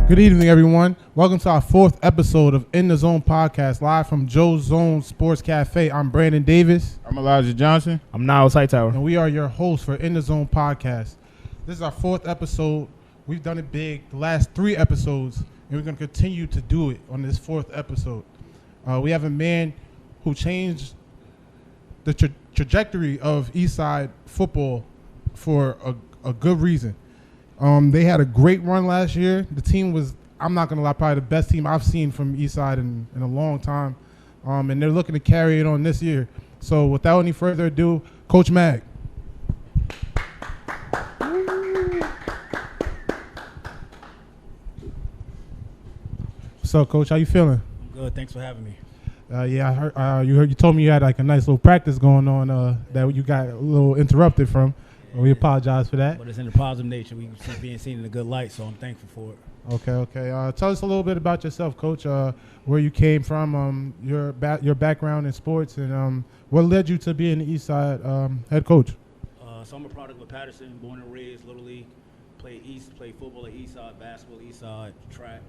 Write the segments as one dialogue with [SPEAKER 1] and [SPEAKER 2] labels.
[SPEAKER 1] Good evening, everyone. Welcome to our fourth episode of In the Zone podcast, live from Joe's Zone Sports Cafe. I'm Brandon Davis.
[SPEAKER 2] I'm Elijah Johnson.
[SPEAKER 3] I'm Nyles, Hightower.
[SPEAKER 1] And we are your hosts for In the Zone podcast. This is our fourth episode. We've done it big the last 3 episodes, and we're going to continue to do it on this 4th episode. We have a man who changed the trajectory of Eastside football for a good reason. They had a great run last year. The team was, I'm not going to lie, probably the best team I've seen from Eastside in a long time. And they're looking to carry it on this year. So without any further ado, Coach Mag. What's up, Coach? How you feeling?
[SPEAKER 3] I'm good. Thanks for having me.
[SPEAKER 1] Yeah, I heard. You told me you had like a nice little practice going on that you got a little interrupted from. We apologize for that.
[SPEAKER 3] But it's in a positive nature. We see being seen in a good light, so I'm thankful for it.
[SPEAKER 1] Okay. Tell us a little bit about yourself, Coach. Where you came from, your background in sports, and what led you to being the Eastside head coach.
[SPEAKER 3] So I'm a product of Patterson, born and raised, Little League. Played football at Eastside, basketball at Eastside, track,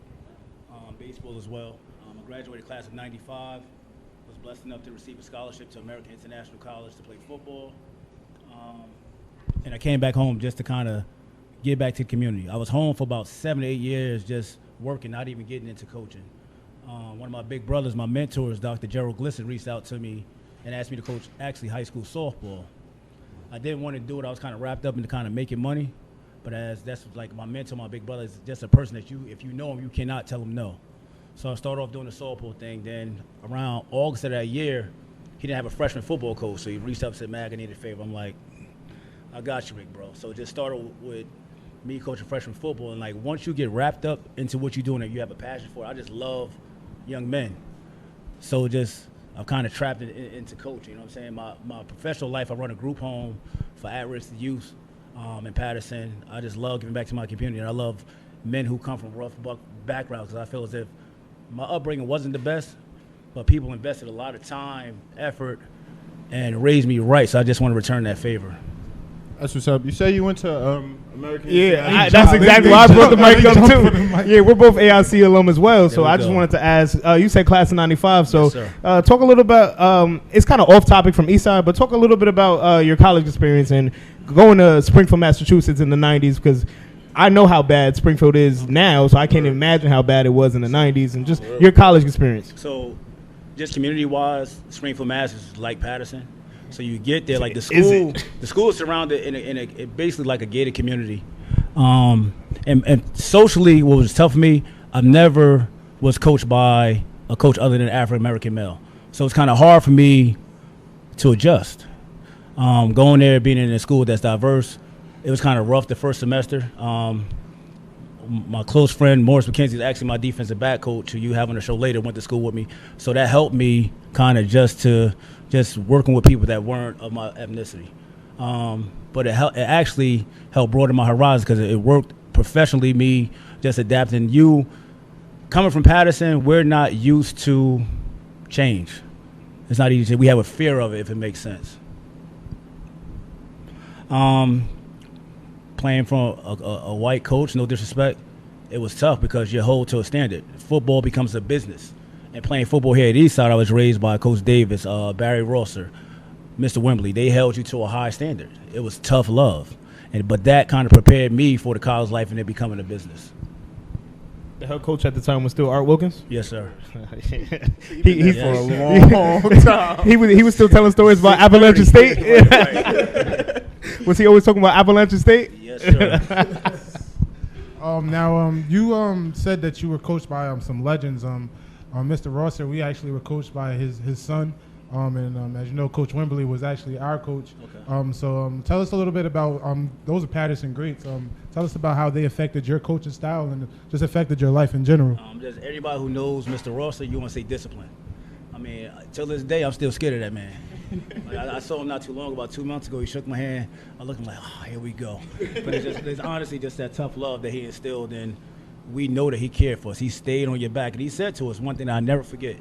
[SPEAKER 3] baseball as well. I graduated class of '95. Was blessed enough to receive a scholarship to American International College to play football. And I came back home just to kind of get back to the community. I was home for about 7 to 8 years just working, not even getting into coaching. One of my big brothers, my mentors, Dr. Gerald Glisson, reached out to me and asked me to coach actually high school softball. I didn't want to do it. I was kind of wrapped up into kind of making money. But as that's like my mentor, my big brother, is just a person that if you know him, you cannot tell him no. So I started off doing the softball thing. Then around August of that year, he didn't have a freshman football coach. So he reached out and said, "Mag, I need a favor." I'm like, I got you, Rick, bro. So it just started with me coaching freshman football. And, like, once you get wrapped up into what you're doing and you have a passion for it, I just love young men. So I'm kind of trapped into coaching, you know what I'm saying? My professional life, I run a group home for at-risk youth in Patterson. I just love giving back to my community. And I love men who come from rough backgrounds because I feel as if my upbringing wasn't the best, but people invested a lot of time, effort, and raised me right. So I just want to return that favor.
[SPEAKER 2] That's what's up. You say you went to American.
[SPEAKER 3] Yeah,
[SPEAKER 4] that's exactly why I brought the mic up too. Yeah, we're both AIC alum as well, so I just wanted to ask. You said class of '95, so
[SPEAKER 3] yes,
[SPEAKER 4] talk a little about. It's kind of off topic from Eastside, but talk a little bit about your college experience and going to Springfield, Massachusetts in the '90s, because I know how bad Springfield is now, so I can't imagine how bad it was in the '90s, and just your college experience.
[SPEAKER 3] So, just community-wise, Springfield, Mass is like Patterson. So you get there, like the school is surrounded in a basically like a gated community. And socially, what was tough for me, I never was coached by a coach other than an African-American male. So it's kind of hard for me to adjust. Going there, being in a school that's diverse, it was kind of rough the first semester. My close friend, Morris McKenzie, is actually my defensive back coach, who you have on the show later, went to school with me. So that helped me kind of just working with people that weren't of my ethnicity. But it actually helped broaden my horizons because it worked professionally, me just adapting. You, coming from Patterson, we're not used to change. It's not easy. We have a fear of it, if it makes sense. Playing from a white coach, no disrespect, it was tough because you're held to a standard. Football becomes a business. And playing football here at Eastside, I was raised by Coach Davis, Barry Rosser, Mr. Wimberly. They held you to a high standard. It was tough love. But that kind of prepared me for the college life and it becoming a business.
[SPEAKER 4] The head coach at the time was still Art Wilkins?
[SPEAKER 3] Yes, sir.
[SPEAKER 4] He
[SPEAKER 2] for a long time.
[SPEAKER 4] He was still telling stories about Appalachian State?
[SPEAKER 3] Right.
[SPEAKER 4] Was he always talking about Appalachian State?
[SPEAKER 3] Yes, sir.
[SPEAKER 1] Now, you said that you were coached by some legends. Mr. Rosser, we actually were coached by his son. And as you know, Coach Wimberly was actually our coach.
[SPEAKER 3] Okay.
[SPEAKER 1] So tell us a little bit about those are Patterson greats. Tell us about how they affected your coaching style and just affected your life in general.
[SPEAKER 3] Just everybody who knows Mr. Rosser, you want to say discipline. I mean, till this day, I'm still scared of that man. Like, I saw him not too long, about 2 months ago. He shook my hand. I looked at him like, oh, here we go. But it's honestly just that tough love that he instilled, and we know that he cared for us. He stayed on your back, and he said to us one thing that I never forget.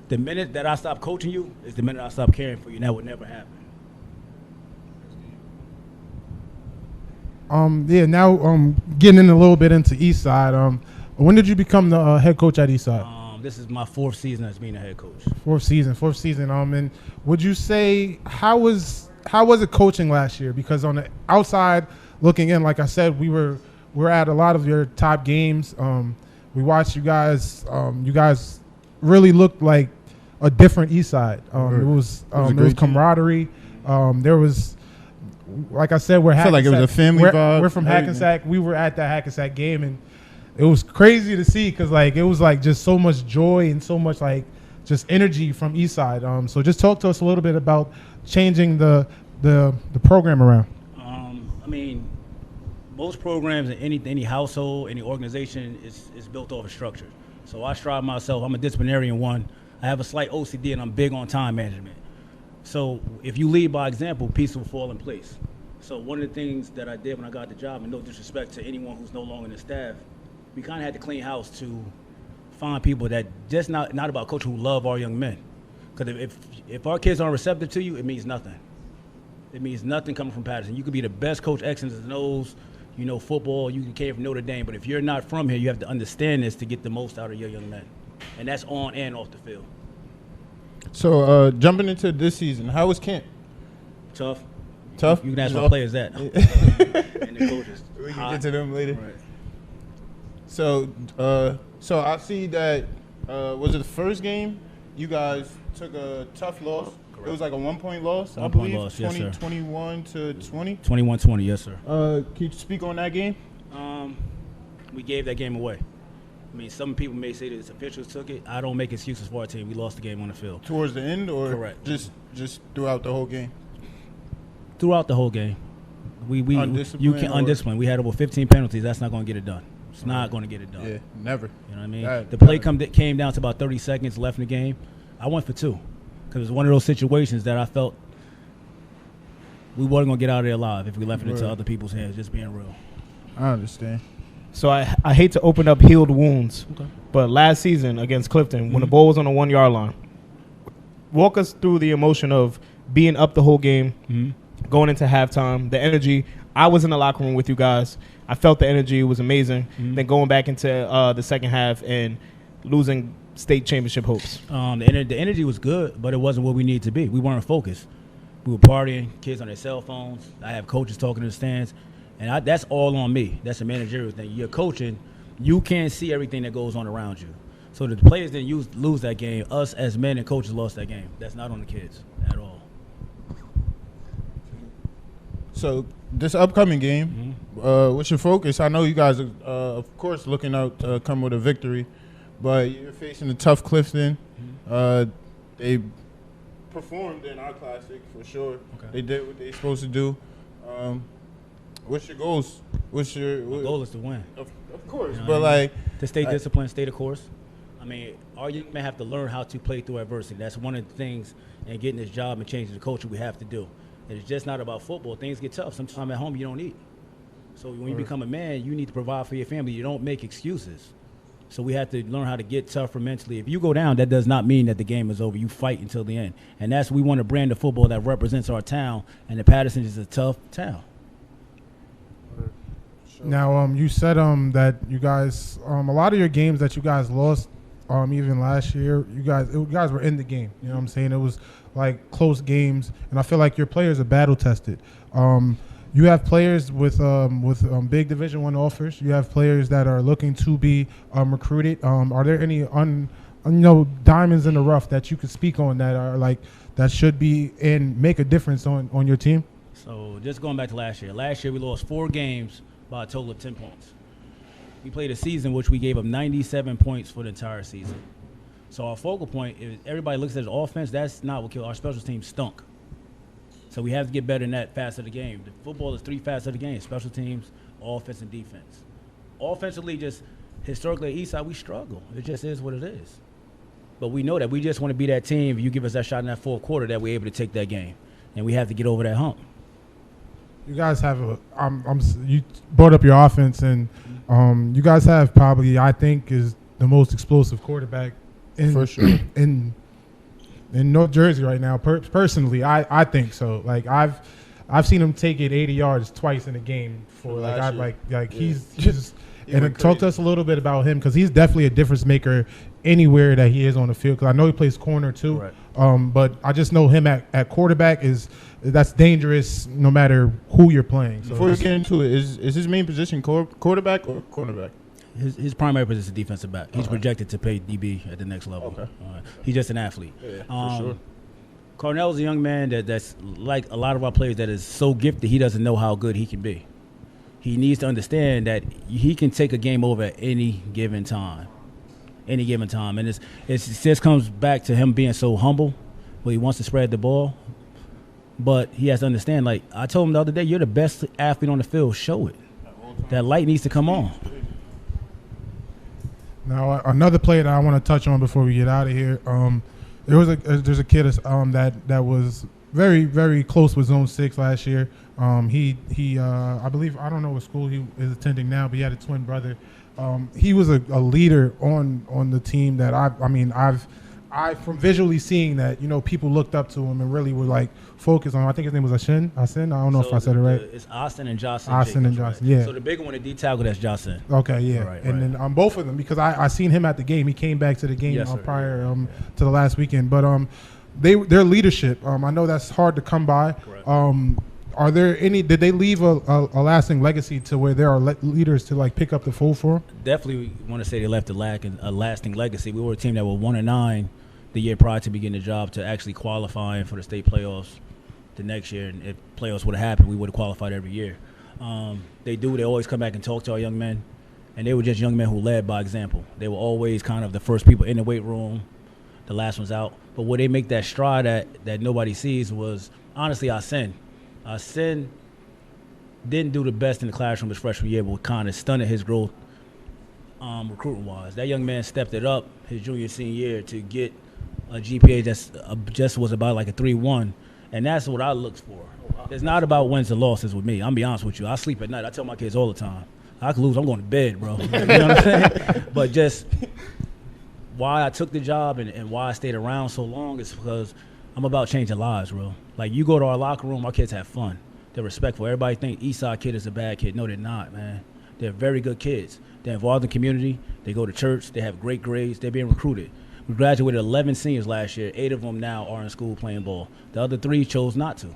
[SPEAKER 3] The minute that I stop coaching you is the minute I stop caring for you, and that would never happen.
[SPEAKER 1] Now getting in a little bit into Eastside. When did you become the head coach at Eastside?
[SPEAKER 3] This is my 4th season as being a head coach.
[SPEAKER 1] Fourth season. And would you say how was it coaching last year? Because on the outside looking in, like I said, we're at a lot of your top games. We watched you guys. You guys really looked like a different Eastside. It was camaraderie. There was, like I said,
[SPEAKER 2] I feel like it was a family vibe.
[SPEAKER 1] We're from Hackensack. We were at that Hackensack game, and it was crazy to see because like it was like just so much joy and so much like just energy from Eastside. So just talk to us a little bit about changing the program around.
[SPEAKER 3] I mean, most programs in any household, any organization is built off a structure. So I strive myself. I'm a disciplinarian one. I have a slight OCD, and I'm big on time management. So if you lead by example, peace will fall in place. So one of the things that I did when I got the job, and no disrespect to anyone who's no longer in the staff, we kind of had to clean house to find people that just not about coaching, who love our young men. Because if our kids aren't receptive to you, it means nothing. It means nothing coming from Patterson. You could be the best coach, X's and O's, football, you came from Notre Dame, but if you're not from here, you have to understand this to get the most out of your young men. And that's on and off the field.
[SPEAKER 2] So jumping into this season, how was camp?
[SPEAKER 3] Tough.
[SPEAKER 2] Tough?
[SPEAKER 3] You can ask my players that. And the coaches.
[SPEAKER 2] We can get to them later.
[SPEAKER 3] Right.
[SPEAKER 2] So I see that, was it the first game? You guys took a tough loss. Correct. It was like a 1-point loss, I believe.
[SPEAKER 3] 1-point loss, yes, sir.
[SPEAKER 2] 21 to 20?
[SPEAKER 3] 21-20, yes, sir.
[SPEAKER 2] Can you speak on that game?
[SPEAKER 3] We gave that game away. I mean, some people may say that the officials took it. I don't make excuses for our team. We lost the game on the field.
[SPEAKER 2] Towards the end, or
[SPEAKER 3] correct?
[SPEAKER 2] Just throughout the whole game?
[SPEAKER 3] Throughout the whole game. Undisciplined. We had over 15 penalties. That's not going to get it done. It's not going to get it done.
[SPEAKER 2] Yeah, never.
[SPEAKER 3] You know what I mean? The play came down to about 30 seconds left in the game. I went for 2 because it was one of those situations that I felt we weren't going to get out of there alive if we left it into other people's hands, just being real.
[SPEAKER 2] I understand.
[SPEAKER 4] So I hate to open up healed wounds, but last season against Clifton, when the ball was on the 1-yard line, walk us through the emotion of being up the whole game, going into halftime, the energy. I was in the locker room with you guys. I felt the energy. It was amazing. Then going back into the second half and losing state championship hopes.
[SPEAKER 3] The energy was good, but it wasn't where we needed to be. We weren't focused. We were partying, kids on their cell phones. I have coaches talking in the stands. And that's all on me. That's a managerial thing. You're coaching. You can't see everything that goes on around you. So the players didn't lose that game. Us as men and coaches lost that game. That's not on the kids at all.
[SPEAKER 2] So this upcoming game, what's your focus? I know you guys are, of course, looking out to come with a victory, but you're facing a tough Clifton. They performed in our classic for sure. Okay. They did what they're supposed to do. What's your goals? My
[SPEAKER 3] goal is to win.
[SPEAKER 2] Of course, but like
[SPEAKER 3] to stay disciplined, stay the course. I mean, our young men have to learn how to play through adversity. That's one of the things in getting this job and changing the culture we have to do. It's just not about football. Things get tough. Sometimes at home you don't eat. So when you become a man, you need to provide for your family. You don't make excuses. So we have to learn how to get tougher mentally. If you go down, that does not mean that the game is over. You fight until the end. And we want a brand of football that represents our town, and the Patterson is a tough town.
[SPEAKER 1] Now, you said that you guys, a lot of your games that you guys lost, even last year, you guys were in the game. You know what I'm saying? It was like close games, and I feel like your players are battle tested. You have players with big Division I offers. You have players that are looking to be recruited. Are there any diamonds in the rough that you could speak on that are like that should be and make a difference on your team?
[SPEAKER 3] So just going back to last year. Last year we lost 4 games by a total of 10 points. We played a season which we gave up 97 points for the entire season. So our focal point is everybody looks at the offense. That's not what killed our special team stunk. So we have to get better in that facet of the game. The football is 3 facets of the game: special teams, offense, and defense. Offensively, just historically at Eastside, we struggle. It just is what it is. But we know that we just want to be that team. If you give us that shot in that fourth quarter, that we're able to take that game, and we have to get over that hump.
[SPEAKER 1] You guys have you brought up your offense, and you guys have probably, I think, is the most explosive quarterback
[SPEAKER 2] for sure
[SPEAKER 1] in North Jersey right now. Personally, I think so. Like I've seen him take it 80 yards twice in a game for he's just, And then talk to us a little bit about him, because he's definitely a difference maker anywhere that he is on the field. Because I know he plays corner too, right. But I just know him at quarterback that's dangerous no matter who you're playing. So
[SPEAKER 2] before we get into it, is his main position quarterback or cornerback?
[SPEAKER 3] His primary position is defensive back. He's projected to play DB at the next level. Okay. He's just an athlete.
[SPEAKER 2] Yeah, for sure.
[SPEAKER 3] Cornell's a young man that's like a lot of our players that is so gifted he doesn't know how good he can be. He needs to understand that he can take a game over at any given time. And it just comes back to him being so humble, where he wants to spread the ball. But he has to understand, like I told him the other day, you're the best athlete on the field. Show it. That light needs to come on.
[SPEAKER 1] Now, another player that I want to touch on before we get out of here, there's a kid that was very, very close with Zone6ix last year. He I believe, I don't know what school he is attending now, but he had a twin brother. He was a leader on the team that I from visually seeing that, people looked up to him and really were like focused on. I think his name was Asin. I don't know if I said it right.
[SPEAKER 3] It's Austin and Jocelyn.
[SPEAKER 1] Austin and Jocelyn, yeah.
[SPEAKER 3] So the bigger one, the D tackle, that's Jocelyn.
[SPEAKER 1] Okay, yeah.
[SPEAKER 3] Right.
[SPEAKER 1] Then both of them, because I seen him at the game. He came back to the game prior to the last weekend. But their leadership, I know that's hard to come by. Correct. Are there any? Did they leave a lasting legacy to where there are leaders to like pick up the fold for them?
[SPEAKER 3] Definitely want to say they left a lasting legacy. We were a team that were 1-9 the year prior to beginning the job, to actually qualifying for the state playoffs the next year. And if playoffs would have happened, we would have qualified every year. They always come back and talk to our young men, and they were just young men who led by example. They were always kind of the first people in the weight room, the last ones out. But where they make that stride that nobody sees was honestly Asin. Asin didn't do the best in the classroom his freshman year, but kind of stunted his growth recruiting-wise. That young man stepped it up his junior, senior year to get a GPA just was about like a 3.1, and that's what I look for. It's not about wins and losses with me. I'm be honest with you. I sleep at night. I tell my kids all the time, I can lose, I'm going to bed, bro. You know what I'm saying? But just why I took the job and why I stayed around so long is because I'm about changing lives, bro. Like, you go to our locker room, our kids have fun. They're respectful. Everybody think Eastside kid is a bad kid. No, they're not, man. They're very good kids. They're involved in the community. They go to church. They have great grades. They're being recruited. We graduated 11 seniors last year. 8 of them now are in school playing ball. The other 3 chose not to.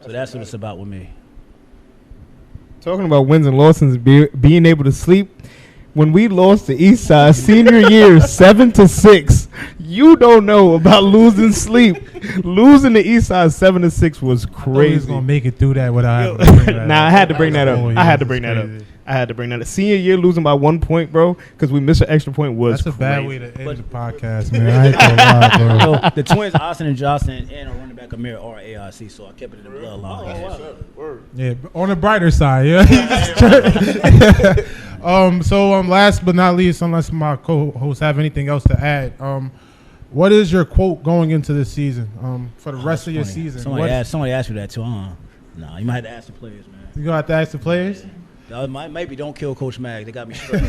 [SPEAKER 3] So that's what it's about with me.
[SPEAKER 4] Talking about wins and losses, being able to sleep. When we lost to Eastside senior year 7-6, you don't know about losing sleep. Losing to Eastside 7-6 was crazy.
[SPEAKER 1] He was gonna make it through that without.
[SPEAKER 4] I had to bring that up. I had to bring that up. Senior year losing by 1 point, bro, because we missed an extra point was
[SPEAKER 1] That's
[SPEAKER 4] crazy.
[SPEAKER 1] A bad way to end the podcast, man. I ain't gonna lie, bro.
[SPEAKER 3] The twins, Austin and Jocelyn, and our running back Amir are AIC, so I kept it in the bloodline.
[SPEAKER 1] Yeah, on the brighter side, yeah. Last but not least, unless my co-hosts have anything else to add, what is your quote going into this season? For the rest of your season?
[SPEAKER 3] Somebody asked me that too, huh? Nah, you might have to ask the players, man.
[SPEAKER 1] You gonna have to ask the players?
[SPEAKER 3] Maybe don't kill Coach Mag. They got me straight.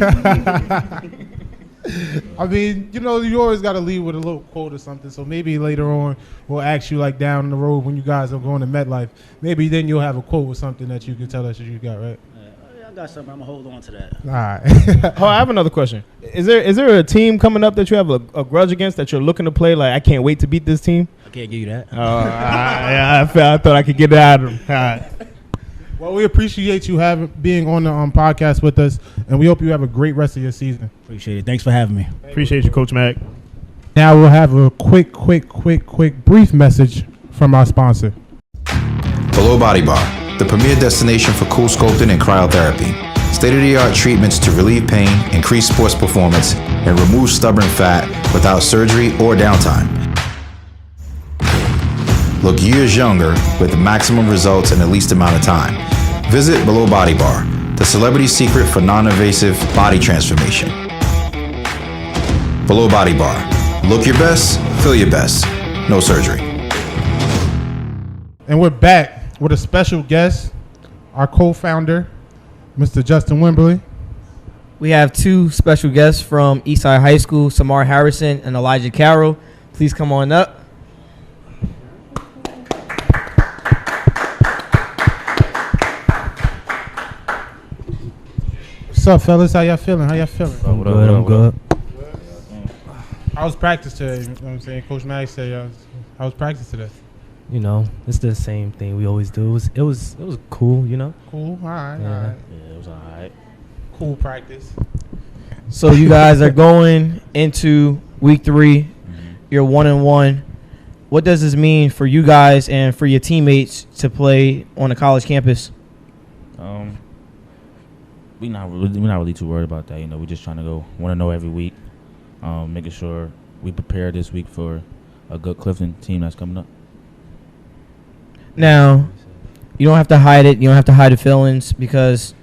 [SPEAKER 1] I mean, you always got to leave with a little quote or something. So maybe later on we'll ask you, like, down the road when you guys are going to MetLife. Maybe then you'll have a quote or something that you can tell us that you got, right?
[SPEAKER 3] Yeah, I got something. I'm going to hold on to that.
[SPEAKER 1] All right.
[SPEAKER 4] I have another question. Is there a team coming up that you have a grudge against that you're looking to play? Like, I can't wait to beat this team?
[SPEAKER 3] I can't give you that.
[SPEAKER 4] I thought I could get it out of them. All right.
[SPEAKER 1] Well, we appreciate you being on the podcast with us, and we hope you have a great rest of your season.
[SPEAKER 3] Appreciate it. Thanks for having me.
[SPEAKER 4] Appreciate you, Coach Mac.
[SPEAKER 1] Now we'll have a quick, brief message from our sponsor.
[SPEAKER 5] Below Body Bar, the premier destination for cool sculpting and cryotherapy. State-of-the-art treatments to relieve pain, increase sports performance, and remove stubborn fat without surgery or downtime. Look years younger with the maximum results in the least amount of time. Visit Below Body Bar, the celebrity secret for non-invasive body transformation. Below Body Bar. Look your best, feel your best. No surgery.
[SPEAKER 1] And we're back with a special guest, our co-founder, Mr. Justin Wimberly.
[SPEAKER 6] We have 2 special guests from Eastside High School, Samar Harrison and Elijah Carrol. Please come on up.
[SPEAKER 1] What's up, fellas? How y'all feeling?
[SPEAKER 7] I'm good.
[SPEAKER 1] How was practice today? You know what I'm saying? Coach Mack said, how was practice today?
[SPEAKER 7] You know, it's the same thing we always do. It was cool, you know.
[SPEAKER 1] Cool. All right.
[SPEAKER 7] Yeah.
[SPEAKER 8] Yeah, it was all right.
[SPEAKER 1] Cool practice.
[SPEAKER 6] So you guys are going into week 3. You're 1-1. What does this mean for you guys and for your teammates to play on a college campus?
[SPEAKER 8] We're not really too worried about that. You know, we're just trying to go 1-0 every week, making sure we prepare this week for a good Clifton team that's coming up.
[SPEAKER 6] Now, you don't have to hide it. You don't have to hide the feelings because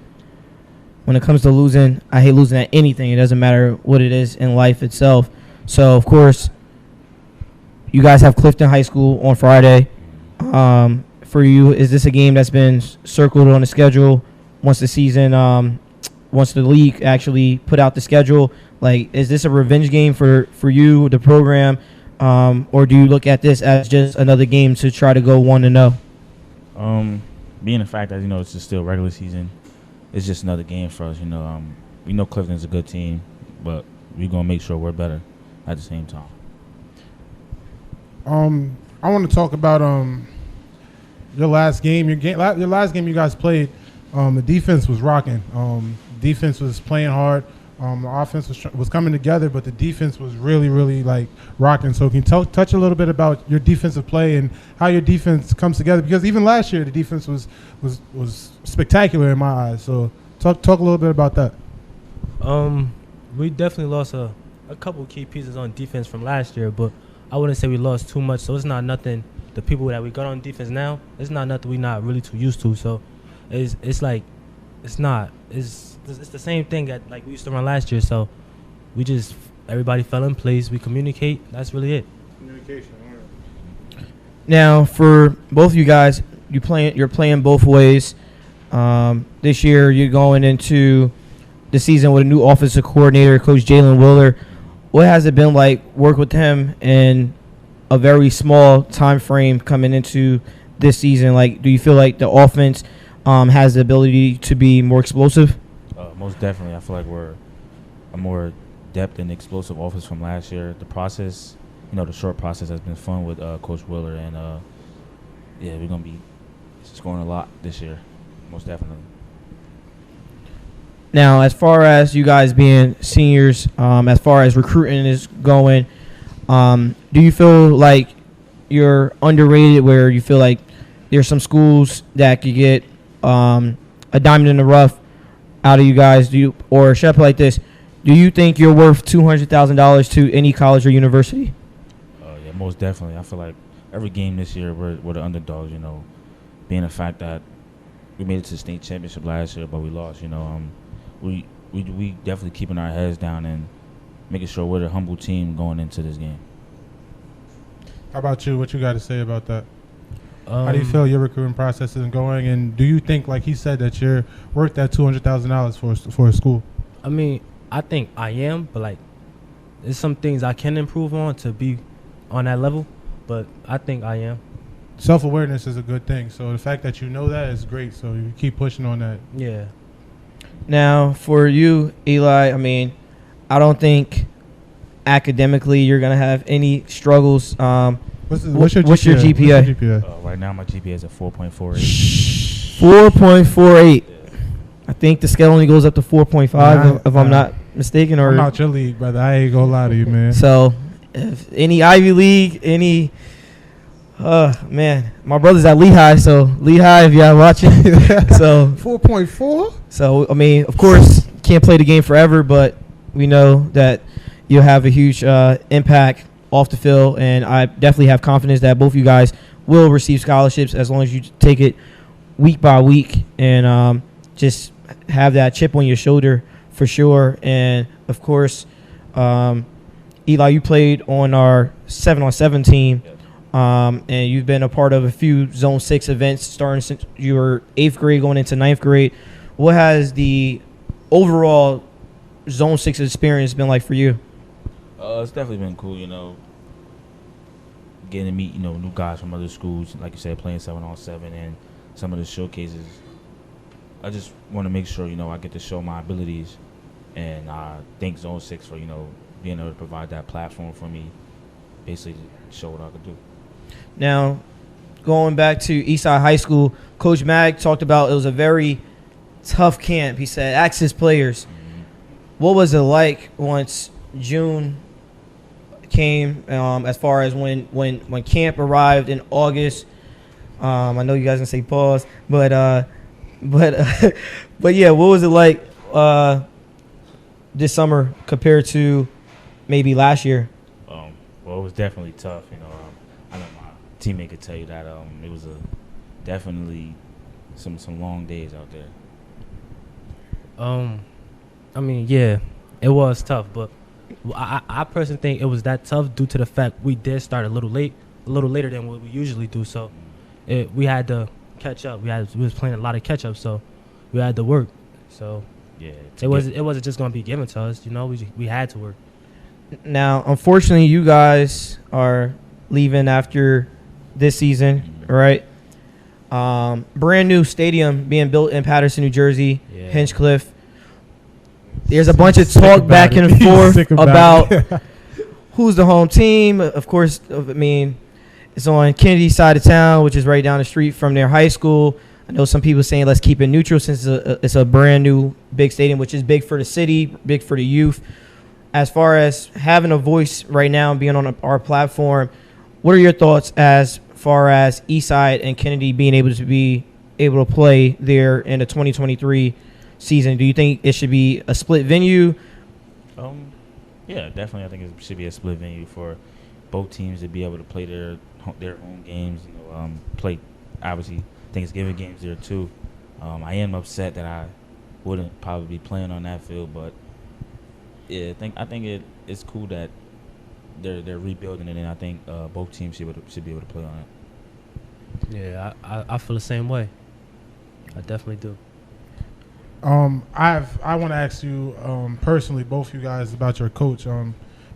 [SPEAKER 6] when it comes to losing, I hate losing at anything. It doesn't matter what it is in life itself. So, of course, you guys have Clifton High School on Friday. For you, is this a game that's been circled on the schedule once the season, once the league actually put out the schedule? Like, is this a revenge game for you, the program, or do you look at this as just another game to try to go 1-0?
[SPEAKER 8] Being the fact that, you know, it's just still regular season, it's just another game for us. You know, we know Clifton's a good team, but we're going to make sure we're better at the same time.
[SPEAKER 1] I want to talk about your last game. Your last game you guys played. The defense was rocking. Defense was playing hard. The offense was coming together, but the defense was really like rocking. So can you touch a little bit about your defensive play and how your defense comes together? Because even last year the defense was spectacular in my eyes. So talk a little bit about that.
[SPEAKER 7] We definitely lost a couple key pieces on defense from last year, but I wouldn't say we lost too much. So it's not nothing. The people that we got on defense now, it's not nothing we're not really too used to. So it's like it's the same thing that like we used to run last year. So we just everybody fell in place. We communicate. That's really it.
[SPEAKER 1] Communication.
[SPEAKER 6] Now, for both of you guys, you're playing both ways. This year, you're going into the season with a new offensive coordinator, Coach Jalen Willer. What has it been like work with him in a very small time frame coming into this season? Like, do you feel like the offense has the ability to be more explosive?
[SPEAKER 8] Most definitely. I feel like we're a more depth and explosive offense from last year. The process, you know, the short process has been fun with Coach Willer, and yeah, we're gonna be scoring a lot this year, most definitely.
[SPEAKER 6] Now, as far as you guys being seniors, as far as recruiting is going, do you feel like you're underrated where you feel like there's some schools that could get a diamond in the rough out of you guys? Or should I put it like this, do you think you're worth $200,000 to any college or university?
[SPEAKER 8] Yeah, most definitely. I feel like every game this year we're the underdogs, you know, being the fact that we made it to the state championship last year, but we lost, you know. We definitely keeping our heads down and making sure we're the humble team going into this game.
[SPEAKER 1] How about you? What you got to say about that? How do you feel your recruiting process is going? And do you think, like he said, that you're worth that $200,000 for a school?
[SPEAKER 7] I mean, I think I am, but like, there's some things I can improve on to be on that level. But I think I am.
[SPEAKER 1] Self-awareness is a good thing. So the fact that you know that is great. So you keep pushing on that.
[SPEAKER 7] Yeah.
[SPEAKER 6] Now, for you, Eli, I mean, I don't think academically you're going to have any struggles.
[SPEAKER 1] What's your GPA?
[SPEAKER 6] What's your GPA?
[SPEAKER 8] Right now my GPA is at 4.48.
[SPEAKER 6] 4.48. I think the scale only goes up to 4.5 if I'm not mistaken. Or
[SPEAKER 1] I'm out your league, brother. I ain't gonna lie to you, man.
[SPEAKER 6] So, if any Ivy League, man, my brother's at Lehigh, so Lehigh, if y'all watching, so
[SPEAKER 1] 4.4.
[SPEAKER 6] So, I mean, of course, can't play the game forever, but we know that you'll have a huge impact off the field, and I definitely have confidence that both of you guys will receive scholarships as long as you take it week by week and just have that chip on your shoulder for sure. And, of course, Eli, you played on our 7-on-7 team. And you've been a part of a few Zone 6 events starting since you were 8th grade going into 9th grade. What has the overall Zone 6 experience been like for you?
[SPEAKER 8] It's definitely been cool, you know, getting to meet, you know, new guys from other schools, like you said, playing 7-on-7 and some of the showcases. I just want to make sure, I get to show my abilities, and I thank Zone6ix for, being able to provide that platform for me, basically to show what I could do.
[SPEAKER 6] Now, going back to Eastside High School, Coach Mag talked about it was a very tough camp. He said, ask his players. What was it like once June came, as far as when camp arrived in August? I know you guys can say pause, but yeah, what was it like this summer compared to maybe last year?
[SPEAKER 8] Well, it was definitely tough. I know my teammate could tell you that it was definitely some long days out there.
[SPEAKER 7] I mean, yeah, it was tough, but I personally think it was that tough due to the fact we did start a little later than what we usually do. So we had to catch up. We was playing a lot of catch up, so we had to work. So
[SPEAKER 8] yeah,
[SPEAKER 7] it wasn't just gonna be given to us. We had to work.
[SPEAKER 6] Now, unfortunately, you guys are leaving after this season, right? Brand new stadium being built in Paterson, New Jersey, Hinchcliffe. There's a bunch of talk back and forth about who's the home team. Of course, I mean, it's on Kennedy's side of town, which is right down the street from their high school. I know some people saying let's keep it neutral since it's a brand new big stadium, which is big for the city, big for the youth. As far as having a voice right now and being on our platform, what are your thoughts as far as Eastside and Kennedy being able to play there in the 2023 season? Do you think it should be a split venue?
[SPEAKER 8] Yeah, definitely. I think it should be a split venue for both teams to be able to play their home games. Play obviously Thanksgiving games there too. I am upset that I wouldn't probably be playing on that field, but yeah, I think it's cool that they're rebuilding it, and I think both teams should be able to play on it.
[SPEAKER 7] Yeah, I feel the same way. I definitely do.
[SPEAKER 1] I want to ask you personally, both you guys, about your coach.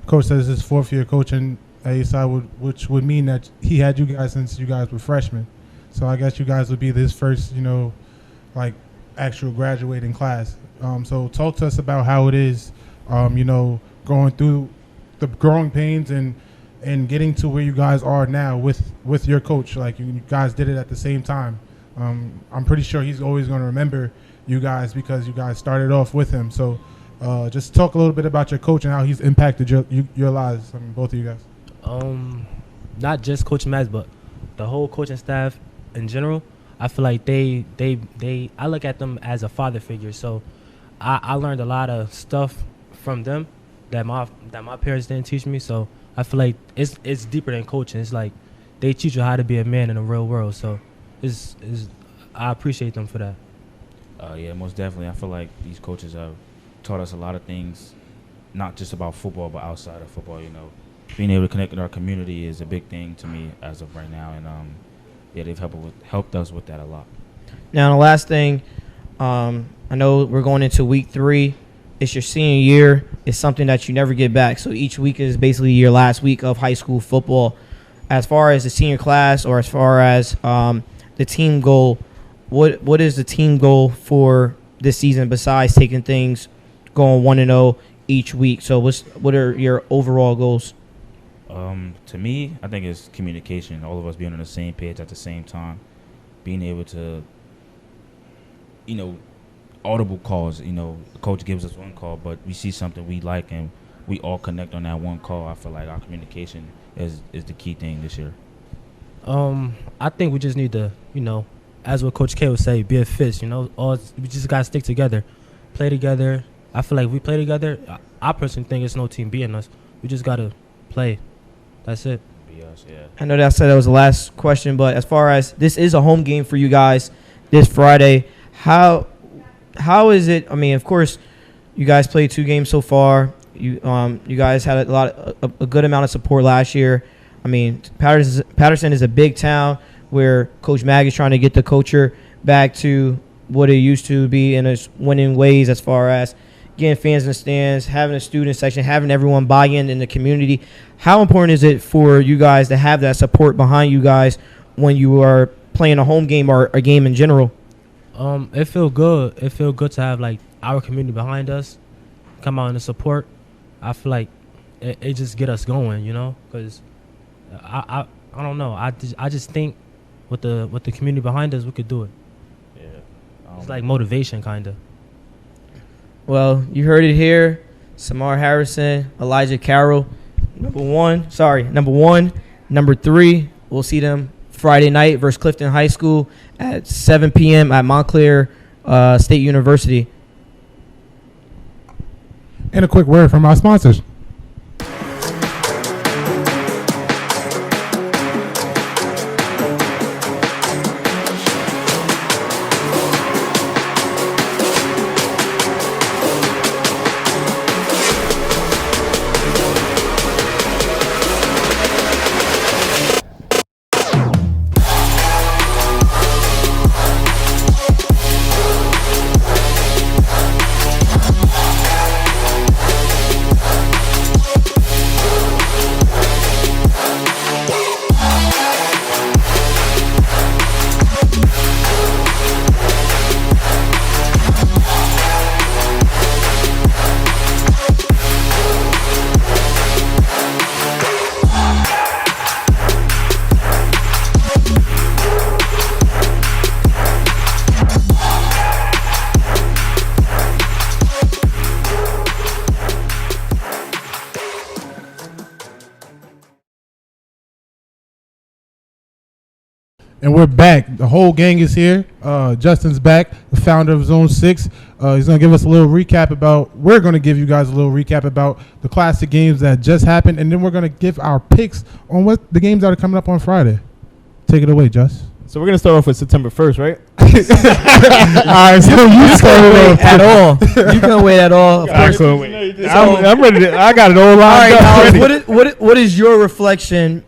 [SPEAKER 1] Coach says his fourth year coaching at Eastside, which would mean that he had you guys since you guys were freshmen. So I guess you guys would be his first, actual graduating class. So talk to us about how it is, going through the growing pains and getting to where you guys are now with your coach. Like, you guys did it at the same time. I'm pretty sure he's always going to remember you guys because you guys started off with him. So just talk a little bit about your coach and how he's impacted your lives. I mean, both of you guys.
[SPEAKER 7] Not just Coach Max, but the whole coaching staff in general. I feel like I look at them as a father figure. So I learned a lot of stuff from them that my parents didn't teach me. So I feel like it's deeper than coaching. It's like they teach you how to be a man in the real world. So I appreciate them for that.
[SPEAKER 8] Yeah, most definitely. I feel like these coaches have taught us a lot of things, not just about football, but outside of football. Being able to connect with our community is a big thing to me as of right now, and yeah, they've helped us with that a lot.
[SPEAKER 6] Now, the last thing, I know we're going into week 3. It's your senior year. It's something that you never get back. So each week is basically your last week of high school football. As far as the senior class, or as far as the team goal, what is the team goal for this season besides taking things going 1-0 each week? So what are your overall goals?
[SPEAKER 8] To me, I think it's communication. All of us being on the same page at the same time, being able to, audible calls. The coach gives us one call, but we see something we like and we all connect on that one call. I feel like our communication is the key thing this year.
[SPEAKER 7] I think we just need to, as what Coach K would say, be a fist. We just gotta stick together, play together. I feel like if we play together, I personally think it's no team beating us. We just gotta play. That's it.
[SPEAKER 8] Be us, yeah.
[SPEAKER 6] I know that was the last question, but as far as this is a home game for you guys this Friday, how is it? I mean, of course, you guys played 2 games so far. You guys had a good amount of support last year. I mean, Paterson is a big town where Coach Mag is trying to get the culture back to what it used to be in its winning ways, as far as getting fans in the stands, having a student section, having everyone buy in the community. How important is it for you guys to have that support behind you guys when you are playing a home game or a game in general?
[SPEAKER 7] It feel good. It feel good to have like our community behind us, come out and support. I feel like it just get us going, you know, because I don't know. I just think with the community behind us, we could do it.
[SPEAKER 8] Yeah.
[SPEAKER 7] It's like motivation, kind of.
[SPEAKER 6] Well, you heard it here. Samar Harrison, Elijah Carroll, number one. Number 3, we'll see them Friday night versus Clifton High School at 7 p.m. at Montclair State University.
[SPEAKER 1] And a quick word from our sponsors. And we're back. The whole gang is here. Justin's back, the founder of Zone6ix. He's going to give us a little recap about, we're going to give you guys a little recap about the classic games that just happened. And then we're going to give our picks on what the games that are coming up on Friday. Take it away, Just.
[SPEAKER 4] So we're going to start off with September 1st, right?
[SPEAKER 6] All right, so you can't wait at all. You can't wait at all.
[SPEAKER 4] I'm ready to, I got it all lined up.
[SPEAKER 6] All right, what is your reflection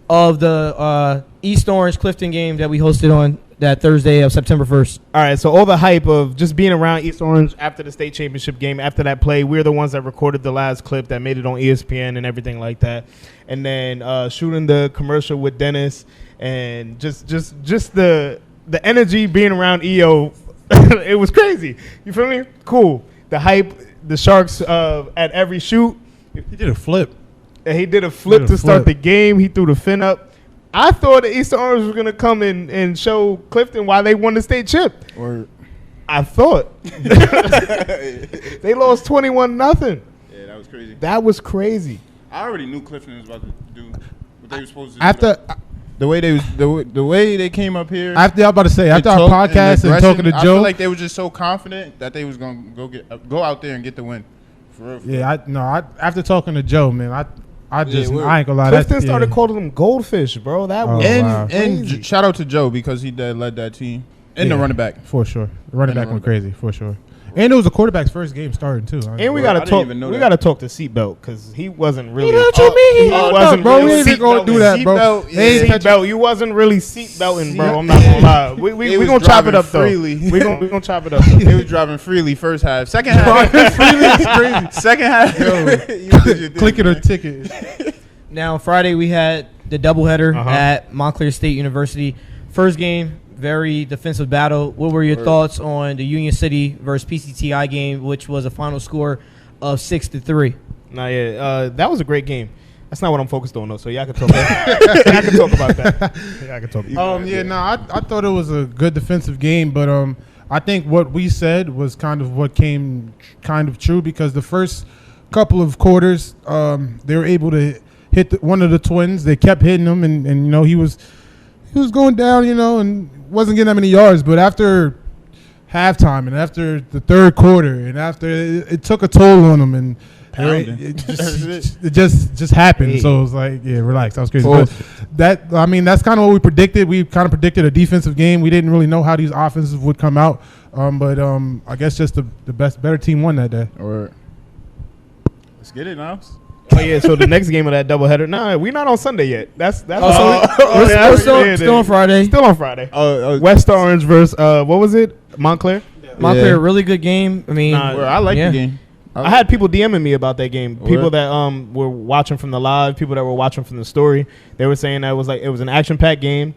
[SPEAKER 6] of the East Orange Clifton game that we hosted on that Thursday of September 1st?
[SPEAKER 4] All right, so all the hype of just being around East Orange after the state championship game, after that play, we're the ones that recorded the last clip that made it on ESPN and everything like that. And then shooting the commercial with Dennis and just the energy being around EO, it was crazy. You feel me? Cool. The hype, the Sharks at every shoot.
[SPEAKER 1] He did a flip.
[SPEAKER 4] And he did a flip to start the game. He threw the fin up. I thought the Eastern Orange was going to come in and show Clifton why they won the state chip.
[SPEAKER 2] Or
[SPEAKER 4] I thought. They lost 21-0.
[SPEAKER 2] yeah, that was crazy.
[SPEAKER 4] That was crazy.
[SPEAKER 2] I already knew Clifton was about to do what they were supposed to do.
[SPEAKER 1] After
[SPEAKER 2] the way they came up here.
[SPEAKER 1] I was about to say, after our podcast and talking to Joe.
[SPEAKER 2] I feel like they were just so confident that they was going to go out there and get the win. For real.
[SPEAKER 1] Yeah, after talking to Joe, man, I ain't gonna lie.
[SPEAKER 4] Clifton started calling them goldfish, bro. That was
[SPEAKER 2] and shout out to Joe because he led that team and the running back
[SPEAKER 1] for sure. The running back went crazy for sure. And it was the quarterback's first game starting too.
[SPEAKER 4] And we gotta talk. We gotta talk to Seatbelt because he wasn't really.
[SPEAKER 6] What you mean?
[SPEAKER 4] He wasn't
[SPEAKER 1] bro.
[SPEAKER 4] really
[SPEAKER 1] We ain't gonna do that, bro.
[SPEAKER 4] Seatbelt. You wasn't really seatbelting, bro. I'm not gonna lie. We gonna chop it up freely. Though. We gonna chop it up. Though.
[SPEAKER 2] They was driving freely first half. Second half, freely is crazy. Second half,
[SPEAKER 1] click it or ticket.
[SPEAKER 6] Now Friday we had the doubleheader at Montclair State University. First game, very defensive battle. What were your thoughts on the Union City versus PCTI game, which was a final score of 6-3?
[SPEAKER 4] That was a great game. That's not what I'm focused on though. So y'all can talk. I can talk about that. I can talk.
[SPEAKER 1] I thought it was a good defensive game, but I think what we said was kind of what came kind of true because the first couple of quarters, they were able to hit one of the twins. They kept hitting him, and you know he was going down, you know, and wasn't getting that many yards. But after halftime and after the third quarter and after it took a toll on him, and it just happened. Hey. So it was like, yeah, relax. That was crazy. But that's kind of what we predicted. We kind of predicted a defensive game. We didn't really know how these offenses would come out. But I guess just the better team won that day.
[SPEAKER 2] Or let's get it, Nyles.
[SPEAKER 4] Oh yeah, so the next game of that doubleheader. Nah, we're not on Sunday yet. That's
[SPEAKER 6] still on Friday.
[SPEAKER 4] Still on Friday. West Orange versus what was it? Montclair.
[SPEAKER 6] Montclair, really good game. I mean,
[SPEAKER 2] I like the game.
[SPEAKER 4] I had people DMing me about that game. People that were watching from the live, people that were watching from the story. They were saying that it was an action-packed game.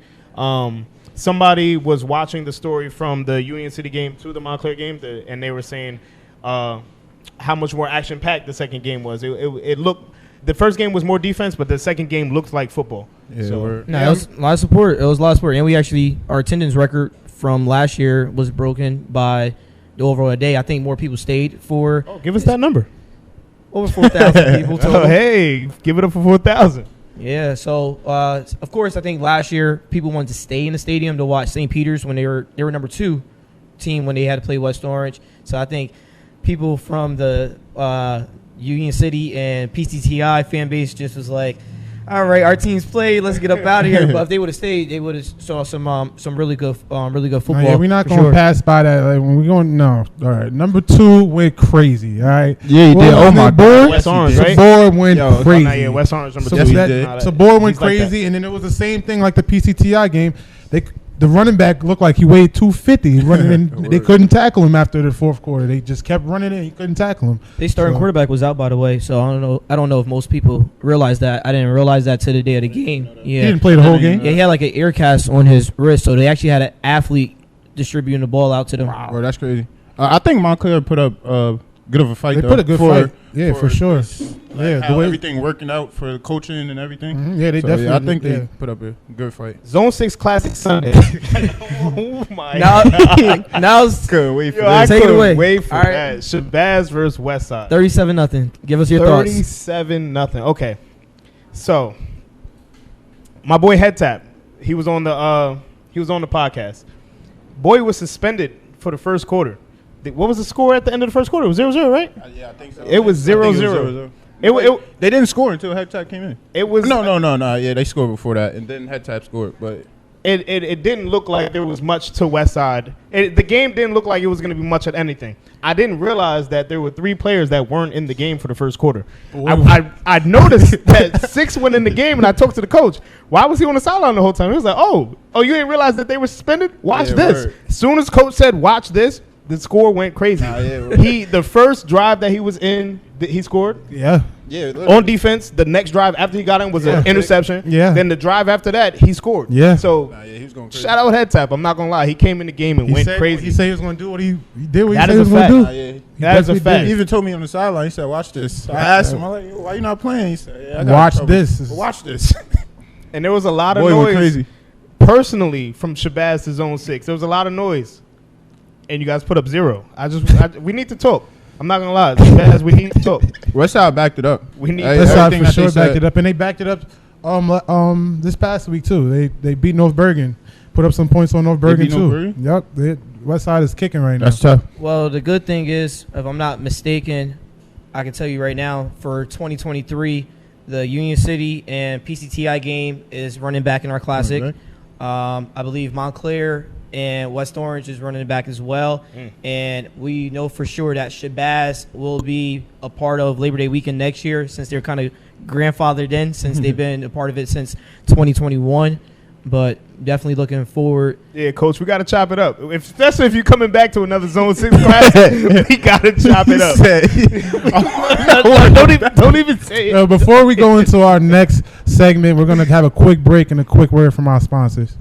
[SPEAKER 4] somebody was watching the story from the Union City game to the Montclair game, and they were saying how much more action-packed the second game was. It looked, the first game was more defense, but the second game looked like football.
[SPEAKER 2] Yeah,
[SPEAKER 4] So-
[SPEAKER 2] we're-
[SPEAKER 6] No, it was a lot of support. It was a lot of support, and we actually, our attendance record from last year was broken by the overall day. I think more people stayed for
[SPEAKER 4] Oh, give us that number.
[SPEAKER 6] over 4,000 people total.
[SPEAKER 4] Oh, hey, give it up for 4,000.
[SPEAKER 6] Yeah, so of course, I think last year people wanted to stay in the stadium to watch St. Peter's when they were number 2 team when they had to play West Orange. So I think people from the Union City and PCTI fan base just was like, all right, our team's played. Let's get up out of here. But if they would have stayed, they would have saw some really good football.
[SPEAKER 1] Oh, yeah, we're not
[SPEAKER 6] for
[SPEAKER 1] going to
[SPEAKER 6] sure.
[SPEAKER 1] pass by that. Like, when we going, no. All right, number 2 went crazy. All right.
[SPEAKER 2] Yeah, he
[SPEAKER 1] What
[SPEAKER 2] did.
[SPEAKER 1] was
[SPEAKER 2] Oh
[SPEAKER 1] his
[SPEAKER 2] my
[SPEAKER 1] name?
[SPEAKER 2] God.
[SPEAKER 1] Board?
[SPEAKER 4] West Orange, right?
[SPEAKER 1] Sabor went
[SPEAKER 2] Yo,
[SPEAKER 1] crazy.
[SPEAKER 4] Oh, no, yeah, West Orange number
[SPEAKER 1] So,
[SPEAKER 4] 2.
[SPEAKER 2] Yes, he
[SPEAKER 1] that,
[SPEAKER 2] did.
[SPEAKER 1] so Boyd went
[SPEAKER 4] He's like that.
[SPEAKER 1] crazy, and then it was the same thing like the PCTI game. The running back looked like he weighed 250. He running in, they couldn't tackle him after the fourth quarter. They just kept running in. He couldn't tackle him.
[SPEAKER 6] They starting
[SPEAKER 1] So-
[SPEAKER 6] quarterback was out, by the way. So I don't know if most people realize that. I didn't realize that to the day of the game.
[SPEAKER 1] He
[SPEAKER 6] Yeah,
[SPEAKER 1] didn't play the whole game.
[SPEAKER 6] yeah, he had like an air cast on his wrist, so they actually had an athlete distributing the ball out to them.
[SPEAKER 2] Bro, that's crazy. I think Montclair put up good of a fight.
[SPEAKER 1] They
[SPEAKER 2] though,
[SPEAKER 1] put a good fight. Yeah, for sure.
[SPEAKER 2] Like
[SPEAKER 1] Yeah,
[SPEAKER 2] how
[SPEAKER 1] the way
[SPEAKER 2] everything working out for the coaching and everything.
[SPEAKER 1] Mhm, yeah, they
[SPEAKER 2] So,
[SPEAKER 1] definitely.
[SPEAKER 2] I think
[SPEAKER 1] yeah.
[SPEAKER 2] they put up a good fight.
[SPEAKER 4] Zone 6 Classic Sunday. Oh, my
[SPEAKER 6] Now,
[SPEAKER 4] God.
[SPEAKER 6] now it's
[SPEAKER 2] Couldn't wait
[SPEAKER 4] Yo, I
[SPEAKER 6] Take it
[SPEAKER 4] couldn't
[SPEAKER 6] away.
[SPEAKER 4] wait for
[SPEAKER 6] All right.
[SPEAKER 4] that. Shabazz versus Westside.
[SPEAKER 6] 37-0. Give us your thoughts.
[SPEAKER 4] 37-0. Okay. So, my boy Head Tap, he was on the podcast. Boy was suspended for the first quarter. What was the score at the end of the first quarter? It was 0-0, right?
[SPEAKER 2] Yeah, I think so.
[SPEAKER 4] It was 0-0.
[SPEAKER 2] They didn't score until Head Tap came in.
[SPEAKER 4] It was
[SPEAKER 2] No. Yeah, they scored before that, and then Head Tap scored. But
[SPEAKER 4] It didn't look like there was much to Westside. The game didn't look like it was going to be much of anything. I didn't realize that there were 3 players that weren't in the game for the first quarter. I noticed that 6 went in the game, and I talked to the coach. Why was he on the sideline the whole time? He was like, oh, you didn't realize that they were suspended? Watch
[SPEAKER 2] Yeah,
[SPEAKER 4] this.
[SPEAKER 2] word.
[SPEAKER 4] As soon as coach said, watch this, the score went crazy. The first drive that he was in, he scored.
[SPEAKER 1] Yeah.
[SPEAKER 2] yeah,
[SPEAKER 4] On defense, the next drive after he got in was an interception.
[SPEAKER 1] Yeah.
[SPEAKER 4] Then the drive after that, he scored.
[SPEAKER 1] Yeah.
[SPEAKER 4] So
[SPEAKER 2] he was going crazy.
[SPEAKER 4] shout out Head Tap. I'm not gonna lie. He came in the game and
[SPEAKER 1] He
[SPEAKER 4] went
[SPEAKER 1] said,
[SPEAKER 4] crazy.
[SPEAKER 1] He said he was going to do what he did. What he
[SPEAKER 4] That
[SPEAKER 1] said he
[SPEAKER 4] is
[SPEAKER 1] was
[SPEAKER 4] a
[SPEAKER 1] going to
[SPEAKER 4] fact.
[SPEAKER 1] do.
[SPEAKER 2] Yeah.
[SPEAKER 1] He
[SPEAKER 4] That is a
[SPEAKER 1] definitely
[SPEAKER 4] fact.
[SPEAKER 2] He even told me on the sideline. He said, "Watch this." I asked him, "I'm like, why you not playing?" He said, yeah, I got
[SPEAKER 1] Watch
[SPEAKER 2] trouble.
[SPEAKER 1] this.
[SPEAKER 2] Watch this."
[SPEAKER 4] And there was a lot of
[SPEAKER 2] Boy
[SPEAKER 4] noise.
[SPEAKER 2] went crazy.
[SPEAKER 4] Personally, from Shabazz to Zone 6, there was a lot of noise. And you guys put up 0. We need to talk. I'm not gonna lie, Shabazz, we need to talk.
[SPEAKER 2] Westside backed it up.
[SPEAKER 4] We need.
[SPEAKER 2] Hey,
[SPEAKER 1] That's how
[SPEAKER 2] everything
[SPEAKER 1] for
[SPEAKER 2] that they
[SPEAKER 1] sure
[SPEAKER 2] said-
[SPEAKER 1] backed it up, and they backed it up this past week too. They beat North Bergen, put up some points on North Bergen
[SPEAKER 2] beat North
[SPEAKER 1] too.
[SPEAKER 2] Bergen?
[SPEAKER 1] Yep, West Side is kicking right now.
[SPEAKER 2] That's tough.
[SPEAKER 6] Well, the good thing is, if I'm not mistaken, I can tell you right now, for 2023, the Union City and PCTI game is running back in our classic.
[SPEAKER 2] Okay.
[SPEAKER 6] I believe Montclair and West Orange is running back as well. And we know for sure that Shabazz will be a part of Labor Day weekend next year, since they're kind of grandfathered in, since they've been a part of it since 2021. But definitely looking forward.
[SPEAKER 4] Yeah, Coach, we gotta chop it up. Especially if you're coming back to another Zone 6 class, we gotta chop it up. Don't even say it.
[SPEAKER 1] Before we go into our next segment, we're gonna have a quick break and a quick word from our sponsors.